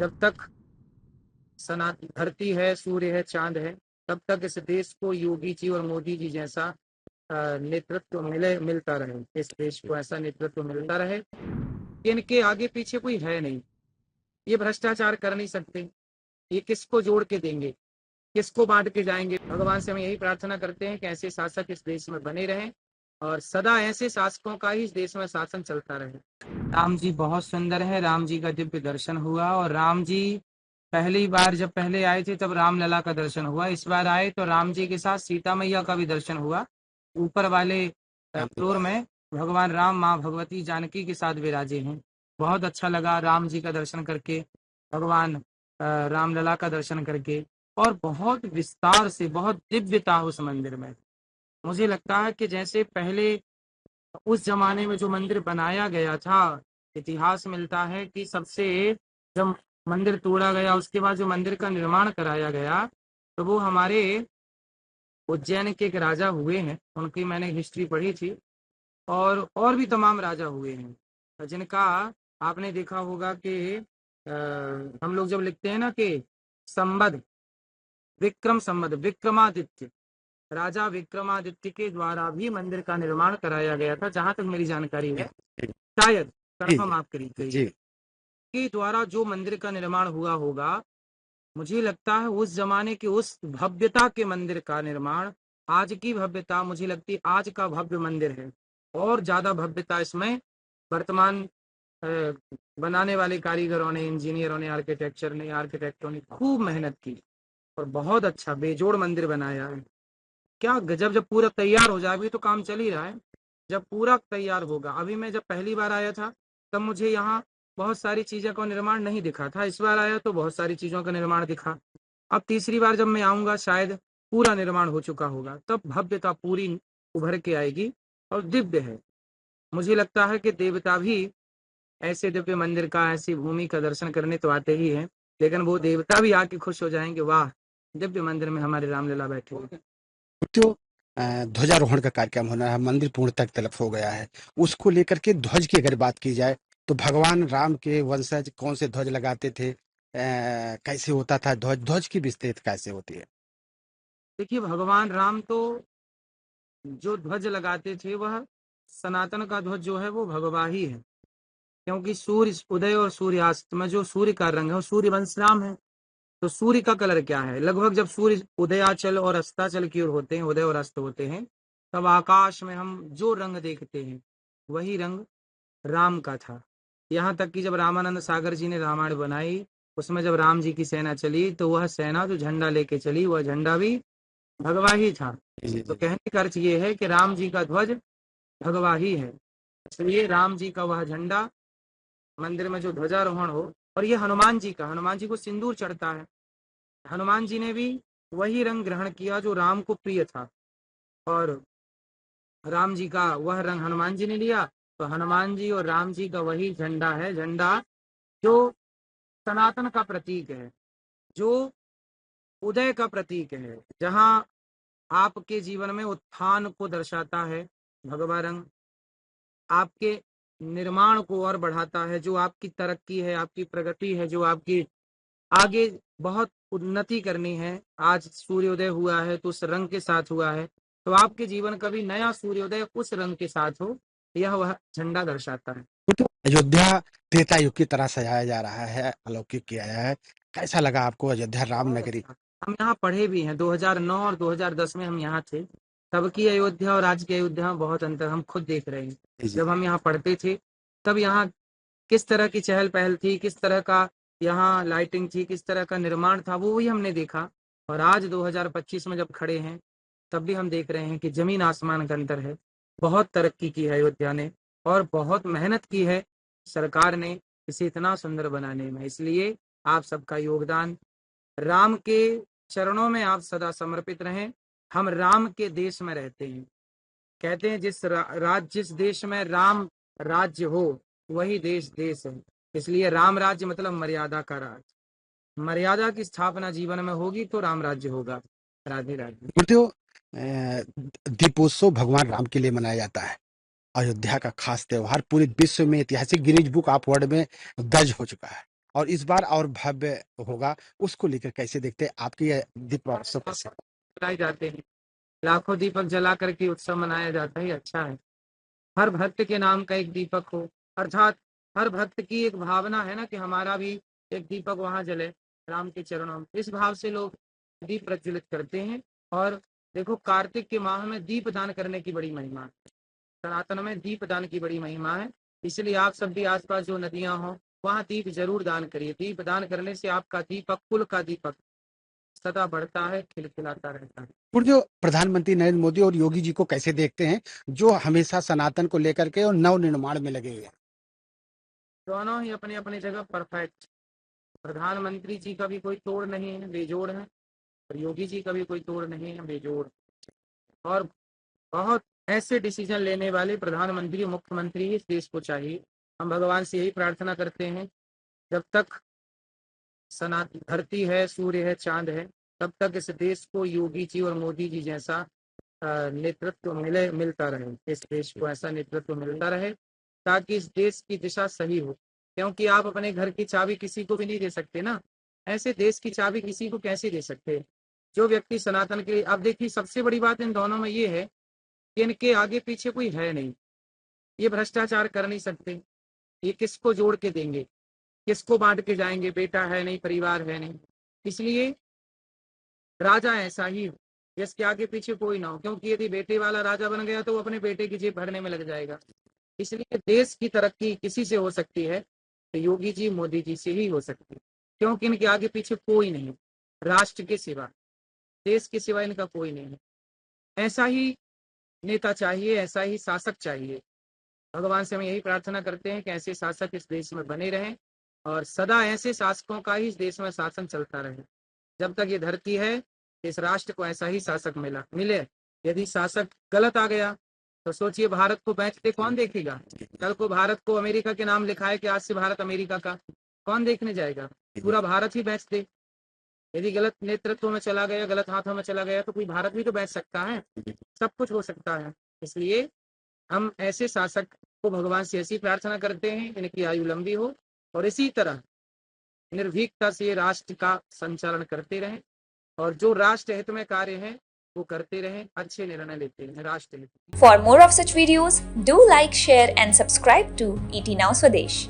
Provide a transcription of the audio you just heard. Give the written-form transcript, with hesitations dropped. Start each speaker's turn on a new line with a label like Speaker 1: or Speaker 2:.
Speaker 1: जब तक सनातन धरती है, सूर्य है, चांद है, तब तक इस देश को योगी जी और मोदी जी जैसा नेतृत्व मिलता रहे, इस देश को ऐसा नेतृत्व मिलता रहे। इनके आगे पीछे कोई है नहीं, ये भ्रष्टाचार कर नहीं सकते, ये किसको जोड़ के देंगे, किसको बांट के जाएंगे। भगवान से हम यही प्रार्थना करते हैं कि ऐसे शासक इस देश में बने रहें और सदा ऐसे शासकों का ही इस देश में शासन चलता रहे। राम जी बहुत सुंदर है, राम जी का दिव्य दर्शन हुआ। और राम जी पहली बार जब पहले आए थे तब रामलला का दर्शन हुआ, इस बार आए तो राम जी के साथ सीता मैया का भी दर्शन हुआ। ऊपर वाले फ्लोर में भगवान राम माँ भगवती जानकी के साथ विराजे हैं। बहुत अच्छा लगा राम जी का दर्शन करके, भगवान रामलला का दर्शन करके। और बहुत विस्तार से, बहुत दिव्यता उस मंदिर में। मुझे लगता है कि जैसे पहले उस जमाने में जो मंदिर बनाया गया था, इतिहास मिलता है कि सबसे जब मंदिर तोड़ा गया उसके बाद जो मंदिर का निर्माण कराया गया, तो वो हमारे उज्जैन के एक राजा हुए हैं, उनकी मैंने हिस्ट्री पढ़ी थी। और भी तमाम राजा हुए हैं जिनका आपने देखा होगा कि हम लोग जब लिखते हैं ना कि संबद, विक्रम संबद, विक्रमादित्य, राजा विक्रमादित्य के द्वारा भी मंदिर का निर्माण कराया गया था, जहां तक मेरी जानकारी है। शायद कंफर्म आप करिए के द्वारा जो मंदिर का निर्माण हुआ होगा। मुझे लगता है उस जमाने की उस भव्यता के मंदिर का निर्माण, आज की भव्यता मुझे लगती है आज का भव्य मंदिर है, और ज्यादा भव्यता इसमें वर्तमान बनाने वाले कारीगरों ने, इंजीनियरों ने, आर्किटेक्टों ने खूब मेहनत की और बहुत अच्छा बेजोड़ मंदिर बनाया है। क्या गजब। जब पूरा तैयार हो जाए, अभी तो काम चल ही रहा है, जब पूरा तैयार होगा। अभी मैं जब पहली बार आया था तब मुझे यहाँ बहुत सारी चीजों का निर्माण नहीं दिखा था, इस बार आया तो बहुत सारी चीजों का निर्माण दिखा। अब तीसरी बार जब मैं आऊंगा शायद पूरा निर्माण हो चुका होगा, तब भव्यता पूरी उभर के आएगी और दिव्य है। मुझे लगता है कि देवता भी ऐसे दिव्य मंदिर का, ऐसी भूमि का दर्शन करने तो आते ही हैं, लेकिन वो देवता भी आके खुश हो जाएंगे, वाह दिव्य मंदिर में हमारे रामलला बैठे हुए।
Speaker 2: तो ध्वजारोहण का कार्यक्रम होना है, मंदिर पूर्णतः तलफ हो गया है, उसको लेकर के ध्वज की अगर बात की जाए तो भगवान राम के वंशज कौन से ध्वज लगाते थे, कैसे होता था ध्वज, ध्वज की विस्तृत कैसे होती है?
Speaker 1: देखिए भगवान राम तो जो ध्वज लगाते थे वह सनातन का ध्वज जो है वो भगवा ही है, क्योंकि सूर्य उदय और सूर्यास्त में जो सूर्य का रंग है वो सूर्य वंश राम है। तो सूर्य का कलर क्या है, लगभग जब सूर्य उदयाचल और अस्ताचल की ओर होते हैं, उदय और अस्त होते हैं, तब आकाश में हम जो रंग देखते हैं वही रंग राम का था। यहाँ तक कि जब रामानंद सागर जी ने रामायण बनाई, उसमें जब राम जी की सेना चली तो वह सेना जो झंडा लेके चली वह झंडा भी भगवा ही था। तो कहने का अर्थ ये है कि राम जी का ध्वज भगवा ही है, इसलिए राम जी का वह झंडा मंदिर में जो ध्वजारोहण हो। और ये हनुमान जी का, हनुमान जी को सिंदूर चढ़ता है, हनुमान जी ने भी वही रंग ग्रहण किया जो राम को प्रिय था, और राम जी का वह रंग हनुमान जी ने लिया। तो हनुमान जी और राम जी का वही झंडा है, झंडा जो सनातन का प्रतीक है, जो उदय का प्रतीक है, जहां आपके जीवन में उत्थान को दर्शाता है भगवा रंग, आपके निर्माण को और बढ़ाता है, जो आपकी तरक्की है, आपकी प्रगति है, जो आपकी आगे बहुत उन्नति करनी है। आज सूर्योदय हुआ है तो उस रंग के साथ हुआ है, तो आपके जीवन का भी नया सूर्योदय उस रंग के साथ हो, यह वह झंडा दर्शाता है।
Speaker 2: तो अयोध्या त्रेता युग की तरह सजाया जा रहा है, अलौकिक किया गया है, कैसा लगा आपको अयोध्या राम
Speaker 1: बहुत
Speaker 2: नगरी?
Speaker 1: अच्छा। हम यहाँ पढ़े भी हैं, 2009 और 2010 में हम यहाँ थे, तब की अयोध्या और आज की अयोध्या में बहुत अंतर हम खुद देख रहे हैं।
Speaker 2: जी
Speaker 1: जब हम यहाँ पढ़ते थे तब यहाँ किस तरह की चहल पहल थी, किस तरह का यहाँ लाइटिंग थी, किस तरह का निर्माण था, वो भी हमने देखा। और आज 2025 में जब खड़े हैं तब भी हम देख रहे हैं कि जमीन आसमान का अंतर है। बहुत तरक्की की है अयोध्या ने, और बहुत मेहनत की है सरकार ने इसे इतना सुंदर बनाने में। इसलिए आप सबका योगदान, राम के चरणों में आप सदा समर्पित रहें। हम राम के देश में रहते हैं, कहते हैं जिस देश में राम राज्य हो वही देश देश है। इसलिए राम राज्य मतलब मर्यादा का राज, मर्यादा की स्थापना जीवन में होगी तो राम राज्य होगा। राधे राधे।
Speaker 2: गुरुदेव, दीपोत्सव भगवान राम के लिए मनाया जाता है, अयोध्या का खास त्योहार पूरे विश्व में ऐतिहासिक गिनीज बुक ऑफ वर्ल्ड में दर्ज हो चुका है। और इस बार और भव्य होगा, उसको लेकर कैसे देखते हैं? आपकी ये दीप महोत्सव कैसे?
Speaker 1: जलाए जाते हैं, लाखों दीपक जला करके उत्सव मनाया जाता है, अच्छा है। हर भक्त के नाम का एक दीपक हो, अर्थात हर भक्त की एक भावना है ना कि हमारा भी एक दीपक वहां जले राम के चरणों में। इस भाव से लोग दीप प्रज्वलित करते हैं। और देखो, कार्तिक के माह में दीप दान करने की बड़ी महिमा है। सनातन में दीप दान की बड़ी महिमा है। इसलिए आप सब भी आसपास जो नदियां हो वहां दीप जरूर दान करिए। दीप दान करने से आपका दीपक, कुल का दीपक सदा बढ़ता है, खिलखिलाता रहता है।
Speaker 2: और जो प्रधानमंत्री नरेंद्र मोदी और योगी जी को कैसे देखते हैं, जो हमेशा सनातन को लेकर के और नव निर्माण में लगे हुए हैं?
Speaker 1: दोनों ही अपने अपने जगह परफेक्ट। प्रधानमंत्री जी का भी कोई तोड़ नहीं है, बेजोड़ है। और योगी जी का भी कोई तोड़ नहीं है, बेजोड़। और बहुत ऐसे डिसीजन लेने वाले प्रधानमंत्री, मुख्यमंत्री इस देश को चाहिए। हम भगवान से यही प्रार्थना करते हैं, जब तक सनातन धरती है, सूर्य है, चांद है, तब तक इस देश को योगी जी और मोदी जी जैसा नेतृत्व मिलता रहे। इस देश को ऐसा नेतृत्व मिलता रहे ताकि इस देश की दिशा सही हो। क्योंकि आप अपने घर की चाबी किसी को भी नहीं दे सकते ना, ऐसे देश की चाबी किसी को कैसे दे सकते? जो व्यक्ति सनातन के लिए, अब देखिए सबसे बड़ी बात इन दोनों में ये है कि इनके आगे पीछे कोई है नहीं। ये भ्रष्टाचार कर नहीं सकते। ये किसको जोड़ के देंगे, किसको बांट के जाएंगे? बेटा है नहीं, परिवार है नहीं। इसलिए राजा ऐसा ही हो जिसके आगे पीछे कोई ना हो, क्योंकि यदि बेटे वाला राजा बन गया तो वो अपने बेटे की जेब भरने में लग जाएगा। इसलिए देश की तरक्की किसी से हो सकती है तो योगी जी, मोदी जी से ही हो सकती है, क्योंकि इनके आगे पीछे कोई नहीं है। राष्ट्र के सिवा, देश के सिवा इनका कोई नहीं है। ऐसा ही नेता चाहिए, ऐसा ही शासक चाहिए। भगवान से हम यही प्रार्थना करते हैं कि ऐसे शासक इस देश में बने रहें और सदा ऐसे शासकों का ही इस देश में शासन चलता रहे। जब तक ये धरती है, इस राष्ट्र को ऐसा ही शासक मिले। यदि शासक गलत आ गया तो सोचिए, भारत को बेचते कौन देखेगा? कल को भारत को अमेरिका के नाम लिखा है कि आज से भारत अमेरिका का, कौन देखने जाएगा? पूरा भारत ही बेच दे। यदि गलत नेतृत्व में चला गया, गलत हाथों में चला गया, तो कोई भारत भी तो बेच सकता है। सब कुछ हो सकता है। इसलिए हम ऐसे शासक को भगवान से ऐसी प्रार्थना करते हैं, इनकी आयु लंबी हो और इसी तरह निर्भीकता से राष्ट्र का संचालन करते रहें और जो राष्ट्र हित में कार्य है वो करते रहें, अच्छे निर्णय लेते हैं राष्ट्र हित।
Speaker 3: For more of such videos, do like, share and subscribe to ET Now Swadesh.